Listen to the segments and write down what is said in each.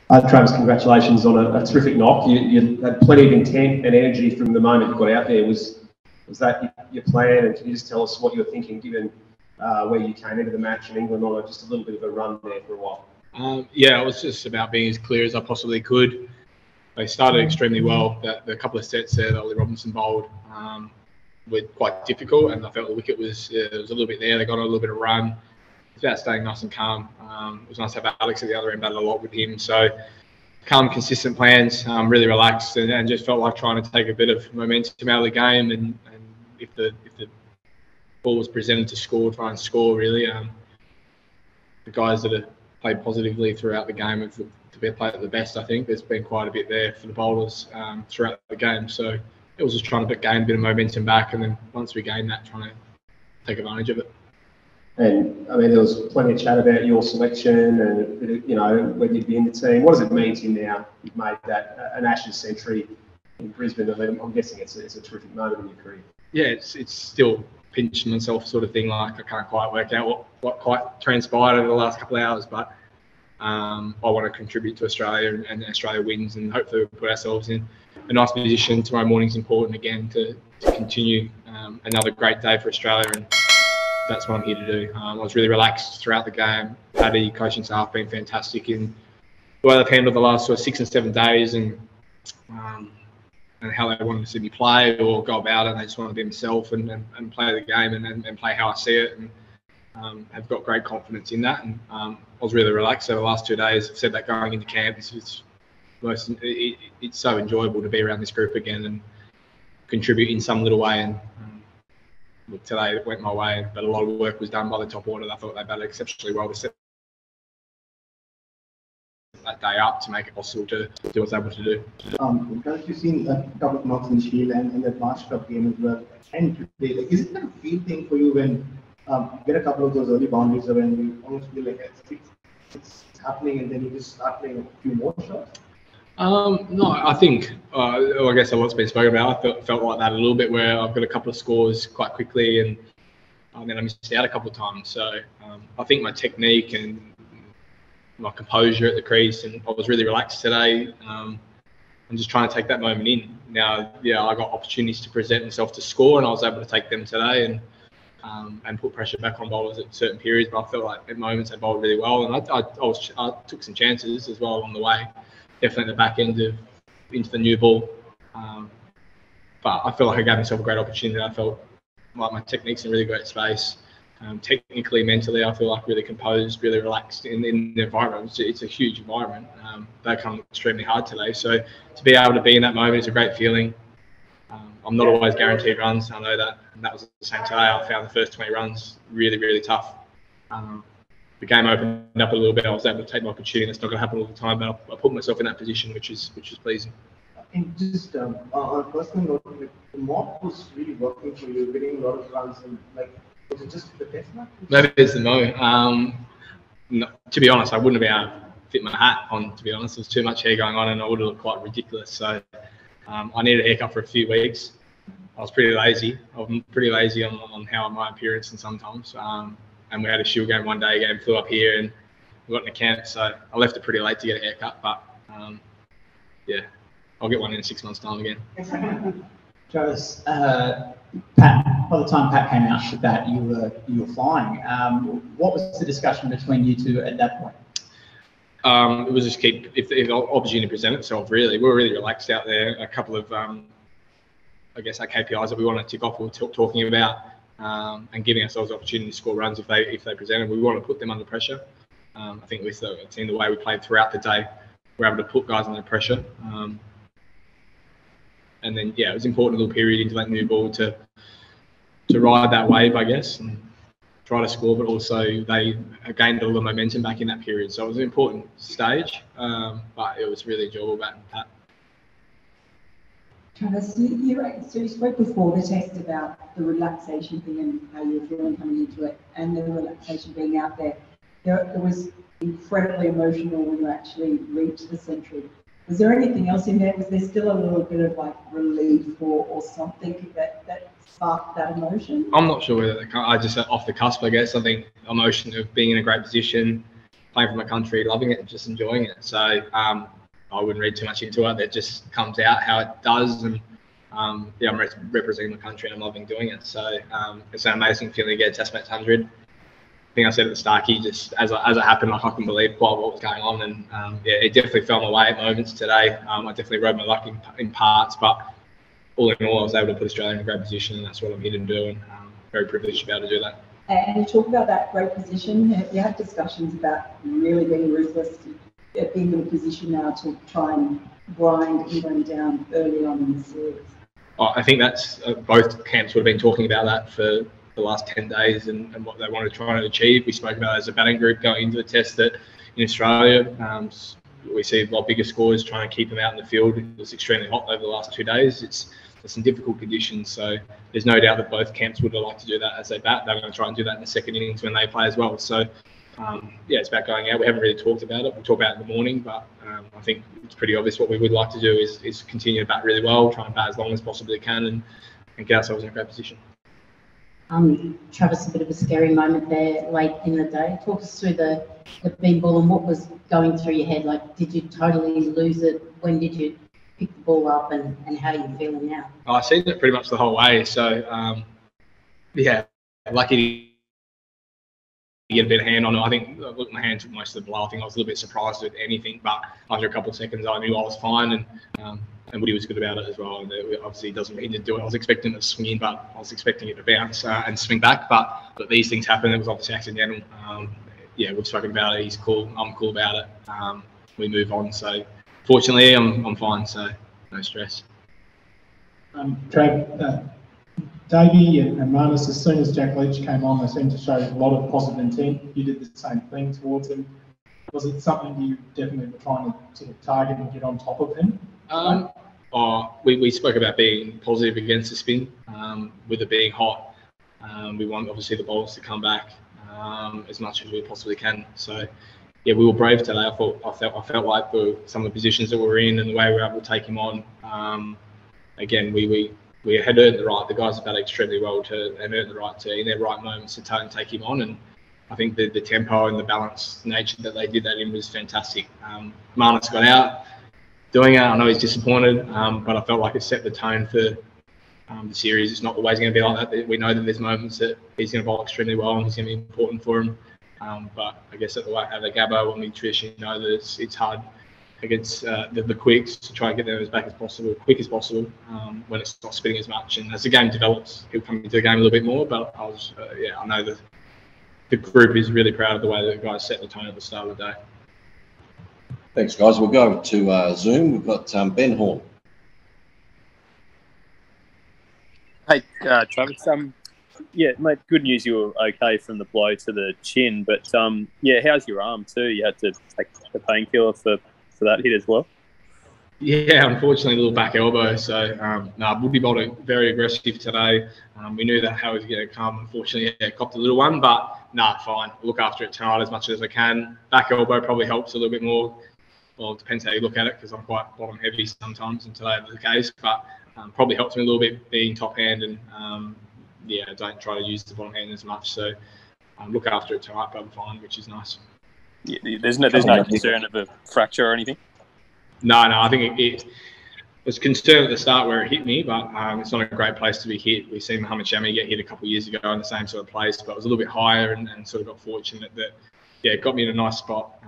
Travis, congratulations on a terrific knock. You had plenty of intent and energy from the moment you got out there. Was that your plan? And can you just tell us what you were thinking, given where you came into the match in England on just a little bit of a run there for a while? Yeah, it was just about being as clear as I possibly could. They started extremely well. The couple of sets there that Ollie Robinson bowled were quite difficult, and I felt the wicket was a little bit there. They got a little bit of run. It's about staying nice and calm. It was nice to have Alex at the other end, batted a lot with him. So calm, consistent plans, really relaxed, and just felt like trying to take a bit of momentum out of the game. And if the ball was presented to score, try and score really. The guys that have played positively throughout the game have to be played at the best. I think there's been quite a bit there for the bowlers throughout the game. So it was just trying to gain a bit of momentum back, and then once we gained that, trying to take advantage of it. And I mean, there was plenty of chat about your selection and, you know, whether you'd be in the team. What does it mean to you now you've made that an Ashes century in Brisbane? I mean, I'm guessing it's a terrific moment in your career. Yeah, it's still pinching myself sort of thing. Like I can't quite work out what quite transpired over the last couple of hours, but I want to contribute to Australia, and Australia wins, and hopefully we'll put ourselves in a nice position. Tomorrow morning's important again to continue another great day for Australia, and that's what I'm here to do. I was really relaxed throughout the game. Paddy, coaching staff, been fantastic in the way they've handled the last sort of 6 and 7 days, and how they wanted to see me play or go about it. And they just wanted to be themselves and play the game and play how I see it, and have got great confidence in that. And I was really relaxed over the last 2 days. I've said that going into camp. It's so enjoyable to be around this group again and contribute in some little way. And look, today it went my way, but a lot of work was done by the top order. I thought they batted exceptionally well to set that day up to make it possible to do what I was able to do. Because you've seen a couple of knocks in Shield and the March Cup game as well, and today, like, is it kind of a feel thing for you when you get a couple of those early boundaries when you almost feel like it's happening, and then you just start playing a few more shots? No, I think, I guess a lot's been spoken about. I felt like that a little bit, where I've got a couple of scores quite quickly, and then I missed out a couple of times. So I think my technique and my composure at the crease, and I was really relaxed today. I'm just trying to take that moment in. Now, yeah, I got opportunities to present myself to score, and I was able to take them today and put pressure back on bowlers at certain periods. But I felt like at moments they bowled really well, and I took some chances as well along the way. Definitely at the back end into the new ball. But I feel like I gave myself a great opportunity. I felt like my technique's in really great space. Technically, mentally, I feel like really composed, really relaxed in the environment. It's a huge environment. They come extremely hard today. So to be able to be in that moment is a great feeling. I'm not always guaranteed runs. I know that. And that was the same today. I found the first 20 runs really, really tough. The game opened up a little bit. I was able to take my opportunity. That's not going to happen all the time, but I put myself in that position, which is pleasing. And just on a personal note, the mock was really working for you, getting a lot of runs, and like, was it just the test match? Maybe it's the no. No. To be honest, I wouldn't have been able to fit my hat on. To be honest, there was too much hair going on, and I would have looked quite ridiculous. So I needed a haircut for a few weeks. I was pretty lazy. I'm pretty lazy on how my appearance, and sometimes. And we had a Shield game one day. Game flew up here, and we got in the camp. So I left it pretty late to get a haircut. But yeah, I'll get one in 6 months' time again. Travis, Pat, by the time Pat came out with that, you were flying. What was the discussion between you two at that point? It was just if the opportunity presented itself, really. We were really relaxed out there. A couple of, I guess, our KPIs that we want to tick off, we were talking about, and giving ourselves the opportunity to score runs if they presented. We want to put them under pressure. I think with the team, the way we played throughout the day, we're able to put guys under pressure. And then, yeah, it was important a little period into that new ball to ride that wave, I guess, and try to score, but also they gained all the momentum back in that period. So it was an important stage, but it was really enjoyable batting Pat. Travis, you spoke before the test about the relaxation thing and how you were feeling coming into it, and the relaxation being out there. It was incredibly emotional when you actually reached the century. Was there anything else in there? Was there still a little bit of like relief or something that sparked that emotion? I'm not sure whether I just off the cusp, I guess. I think emotion of being in a great position, playing for my country, loving it, just enjoying it. So I wouldn't read too much into it. It just comes out how it does, and yeah, I'm representing my country and I'm loving doing it. So it's an amazing feeling to get a Test match 100. I think I said at the start, just as it happened, like I couldn't believe quite what was going on, and yeah, it definitely fell my way at moments today. I definitely rode my luck in parts, but all in all, I was able to put Australia in a great position, and that's what I'm here to do, and very privileged to be able to do that. And you talk about that great position. You have discussions about really being ruthless, being in a position now to try and grind England down early on in the series. I think that's both camps would have been talking about that for the last 10 days and what they wanted to try and achieve. We spoke about it as a batting group going into the test that in Australia, we see a lot bigger scores trying to keep them out in the field. It was extremely hot over the last 2 days. It's some difficult conditions, so there's no doubt that both camps would have liked to do that as they bat. They're going to try and do that in the second innings when they play as well. So yeah, it's about going out. We haven't really talked about it. We'll talk about it in the morning, but I think it's pretty obvious what we would like to do is continue to bat really well, try and bat as long as possibly can, and get ourselves in a great position. Travis, a bit of a scary moment there late in the day. Talk us through the beam ball and what was going through your head. Like, did you totally lose it? When did you pick the ball up, and how are you feeling now? I seen it pretty much the whole way. So yeah, lucky to get a bit of hand on it. I think my hand took most of the blow. I think I was a little bit surprised with anything, but after a couple of seconds, I knew I was fine, and Woody was good about it as well. And obviously, it doesn't mean to do it. I was expecting it to swing in, but I was expecting it to bounce and swing back. But these things happen. It was obviously accidental. Yeah, we've spoken about it. He's cool. I'm cool about it. We move on. So fortunately, I'm fine. So no stress. Trav, Davey and Marnus, as soon as Jack Leach came on, they seemed to show a lot of positive intent. You did the same thing towards him. Was it something you definitely were trying to sort of target and get on top of him? We spoke about being positive against the spin. With it being hot, we want obviously the bowlers to come back as much as we possibly can. So yeah, we were brave today. I felt like some of the positions that we're in and the way we were able to take him on. Again, we had earned the right. The guys have batted extremely well and earned the right to, in their right moments, to take him on. And I think the tempo and the balanced nature that they did that in was fantastic. Marnus got out doing it. I know he's disappointed, but I felt like it set the tone for the series. It's not always going to be like that. We know that there's moments that he's going to bowl extremely well and he's going to be important for him. But I guess at the Gabba, when we traditionally know that it's hard against the quicks to try and get them as back as possible, quick as possible, when it's not spinning as much. And as the game develops, he'll come into the game a little bit more. But I know that the group is really proud of the way that the guys set the tone at the start of the day. Thanks, guys. We'll go to Zoom. We've got Ben Horn. Hey, Travis. Yeah, mate, good news you were okay from the blow to the chin, but yeah, how's your arm too? You had to take the painkiller for that hit as well? Yeah, unfortunately, a little back elbow. So, Woody bowled very aggressive today. We knew that how he was going to come. Unfortunately, yeah, copped a little one, but fine. We'll look after it tonight as much as I can. Back elbow probably helps a little bit more. Well, it depends how you look at it, because I'm quite bottom heavy sometimes, and today was the case. But probably helps me a little bit being top hand, and yeah, don't try to use the bottom hand as much. So look after it tonight, but I'm fine, which is nice. Yeah, there's no concern of a fracture or anything? No, I think it was concerned at the start where it hit me, but it's not a great place to be hit. We've seen Mohamed Shami get hit a couple of years ago in the same sort of place, but it was a little bit higher and sort of got fortunate that, yeah, it got me in a nice spot.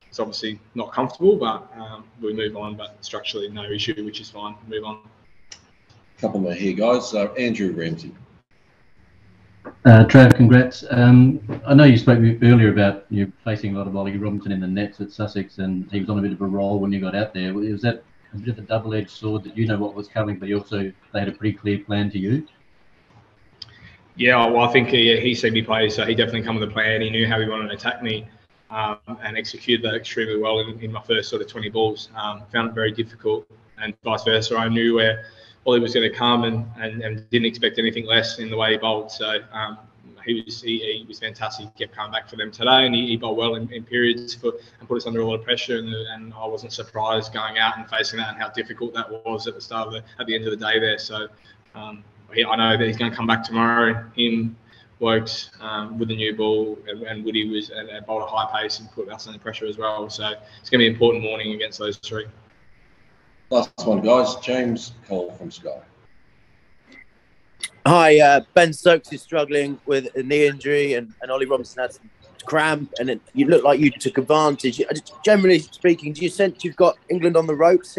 It's obviously not comfortable, but we move on, but structurally no issue, which is fine. Move on. Couple more here, guys. Andrew Ramsey. Trav, congrats. I know you spoke earlier about you facing a lot of Ollie Robinson in the nets at Sussex, and he was on a bit of a roll when you got out there. Was that a bit of a double-edged sword that you know what was coming, but they had a pretty clear plan to you? Yeah, well, I think he seen me play, so he definitely come with a plan. He knew how he wanted to attack me, and executed that extremely well in my first sort of 20 balls. Found it very difficult, and vice versa. I knew where Ollie was going to come and didn't expect anything less in the way he bowled. So he was fantastic. He kept coming back for them today, and he bowled well in periods and put us under a lot of pressure. And I wasn't surprised going out and facing that and how difficult that was at the end of the day there. So I know that he's going to come back tomorrow. Him, worked with the new ball, and Woody was at bowled a high pace and put us under pressure as well. So it's going to be an important morning against those three. Last one, guys. James Cole from Sky. Hi, Ben Stokes is struggling with a knee injury, and Ollie Robinson had some cramp, and you look like you took advantage. Generally speaking, do you sense you've got England on the ropes here?